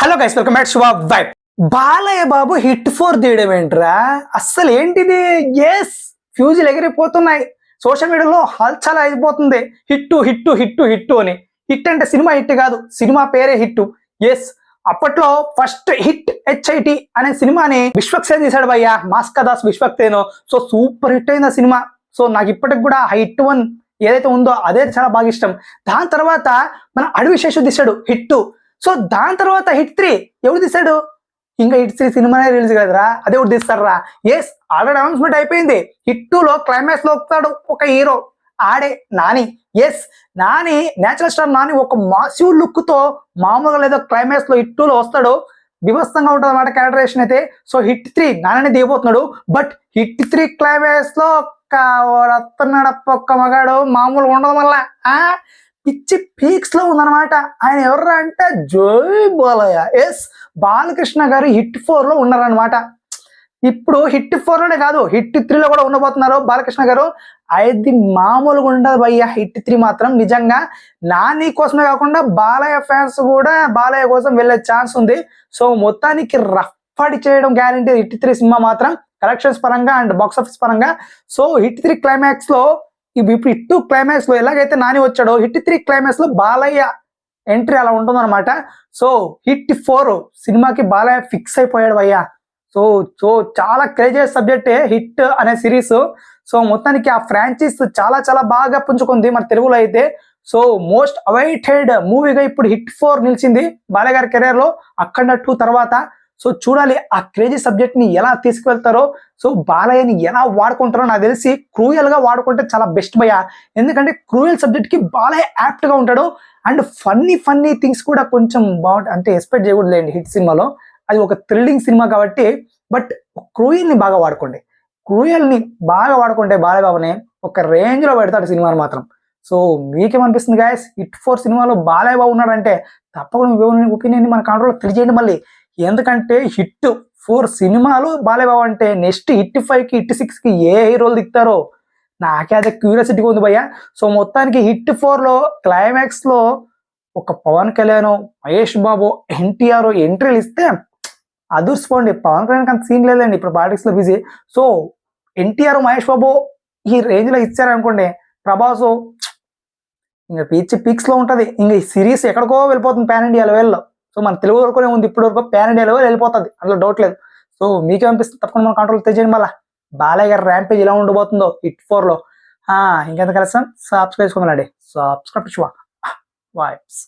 Hello guys, welcome back శుభ vibe. Balayya Babu hit 4 తీయడం ఏంట్రా? అస్సలు ఏంటిది? ఎస్, ఫ్యూజులు ఎగిరిపోతున్నాయి. సోషల్ మీడియాలో హల్చల్ అయిపోతుంది. హిట్టు హిట్టు హిట్టు హిట్టు అని. హిట్ అంటే సినిమా హిట్ కాదు, సినిమా పేరే హిట్టు. ఎస్, అప్పట్లో ఫస్ట్ హిట్ HIT అనే సినిమాని విశ్వక్సేన్ తీశాడు భయ్యా, మాస్కదాస్ విశ్వక్సేన్. సో సూపర్ హిట్ అయింది ఆ సినిమా. సో నాకు ఇప్పటికి కూడా హిట్ 1 ఏదైతే ఉందో అదే చాలా బాగా ఇష్టం. దాని తర్వాత మన అడవి శేషు తీశాడు హిట్. సో దాని తర్వాత హిట్ 3 ఎవరు తీశాడు? ఇంకా హిట్ 3 సినిమానే రిలీజ్ కదరా, అదే ఒకటి తీస్తారా? ఎస్, ఆల్రెడీ అనౌన్స్మెంట్ అయిపోయింది. హిట్ 2లో క్లైమాక్స్ లో వస్తాడు ఒక హీరో, ఆడే Nani. Yes, Nani natural star Nani ఒక మాసివ్ లుక్ తో మామూలుగా లేదో క్లైమాక్స్ లో హిట్ 2లో వస్తాడు. విభత్సంగా ఉంటుంది అన్నమాట క్యారెక్టరేషన్ అయితే. సో హిట్ 3 నాని దిగిపోతున్నాడు. బట్ హిట్ 3 క్లైమాక్స్ లో వస్తున్నాడు ఒక్క మగాడు, మామూలుగా ఉండదు మళ్ళా. పిచ్చి పీక్స్ లో ఉందన్నమాట. ఆయన ఎవరు అంటే జై బాలయ్య. ఎస్, బాలకృష్ణ గారు హిట్ 4లో ఉన్నారనమాట. ఇప్పుడు హిట్ 4లోనే కాదు, హిట్ 3లో కూడా ఉండబోతున్నారు బాలకృష్ణ గారు. అది మామూలుగా ఉండదు భయ్య. హిట్ 3 మాత్రం నిజంగా నాని కోసమే కాకుండా బాలయ్య ఫ్యాన్స్ కూడా బాలయ్య కోసం వెళ్ళే ఛాన్స్ ఉంది. సో మొత్తానికి రఫ్ఫడి చేయడం గ్యారంటీ హిట్ 3 సినిమా మాత్రం, కలెక్షన్స్ పరంగా అండ్ బాక్స్ ఆఫీస్ పరంగా. సో హిట్ 3 క్లైమాక్స్ లో, ఇప్పుడు హిట్ 2 క్లైమాక్స్ లో ఎలాగైతే నాని వచ్చాడో, హిట్ 3 క్లైమాక్స్ లో బాలయ్య ఎంట్రీ అలా ఉంటుందన్నమాట. సో హిట్ 4 సినిమాకి బాలయ్య ఫిక్స్ అయిపోయాడు భయ్యా. సో సో చాలా క్రేజియస్ సబ్జెక్టే హిట్ అనే సిరీస్. సో మొత్తానికి ఆ ఫ్రాంచైజ్ చాలా చాలా బాగా పుంజుకుంది మన తెలుగులో అయితే. సో మోస్ట్ అవైటెడ్ మూవీగా ఇప్పుడు హిట్ 4 నిలిచింది బాలయ్య గారి కెరీర్ లో, అఖండ 2 తర్వాత. సో చూడాలి ఆ క్రేజీ సబ్జెక్ట్ ని ఎలా తీసుకువెళ్తారో. సో బాలయ్యని ఎలా వాడుకుంటారో నాకు తెలిసి క్రూయల్ గా వాడుకుంటే చాలా బెస్ట్ భయ్యా. ఎందుకంటే క్రూయల్ సబ్జెక్ట్ కి బాలయ్య యాప్ట్ గా ఉంటాడు. అండ్ ఫన్నీ థింగ్స్ కూడా కొంచెం బాగుంటాయి, అంటే ఎక్స్పెక్ట్ చేయకూడదులేండి హిట్ సినిమాలో, అది ఒక థ్రిల్లింగ్ సినిమా కాబట్టి. బట్ క్రూయల్ ని బాగా వాడుకోండి, క్రూయల్ ని బాగా వాడుకుంటే బాలయ్య బాబుని ఒక రేంజ్ లో పెడతాడు సినిమాని మాత్రం. సో మీకేమనిపిస్తుంది గాయస్? హిట్ 4 సినిమాలో బాలయ్య బాబు ఉన్నాడంటే తప్పకుండా మీ ఒపీనియన్ మన కాంట్రోల్లో తెలియజేయండి మళ్ళీ. ఎందుకంటే హిట్ 4 సినిమాలు బాలయ్య బాబు అంటే నెక్స్ట్ హిట్ 5కి హిట్ 6కి ఏ హీరోలు దిగుతారో నాకే అదే క్యూరియాసిటీగా ఉంది భయ్య. సో మొత్తానికి హిట్ 4లో క్లైమాక్స్ లో ఒక పవన్ కళ్యాణ్, మహేష్ బాబు, ఎన్టీఆర్ ఎంట్రీలు ఇస్తే అదుర్సుకోండి. పవన్ కళ్యాణ్ అంత సీన్ లేదండి, ఇప్పుడు పాలిటిక్స్ లో బిజీ. సో ఎన్టీఆర్, మహేష్ బాబు ఈ రేంజ్ లో ఇచ్చారనుకోండి, ప్రభాస్ ఇంకా పీక్స్ లో ఉంటది. ఇంకా ఈ సిరీస్ ఎక్కడికో వెళ్ళిపోతుంది పాన్ ఇండియా లెవెల్లో. సో మన తెలుగు వరకునే ఉంది ఇప్పటి వరకు, పాన్ ఇండియా లెవెల్ వెళ్ళిపోతుంది, అందులో డౌట్ లేదు. సో మీకేమనిపిస్తుంది? తప్పకుండా మన కంట్రోల్ తెచ్చేయండి మళ్ళీ. బాలయ్య గారి ర్యాంపేజ్ ఎలా ఉండబోతుందో హిట్ 4లో. ఇంకెంత కలిసాం, సబ్స్క్రైబ్ చేసుకోమనండి. Subscribe vibes.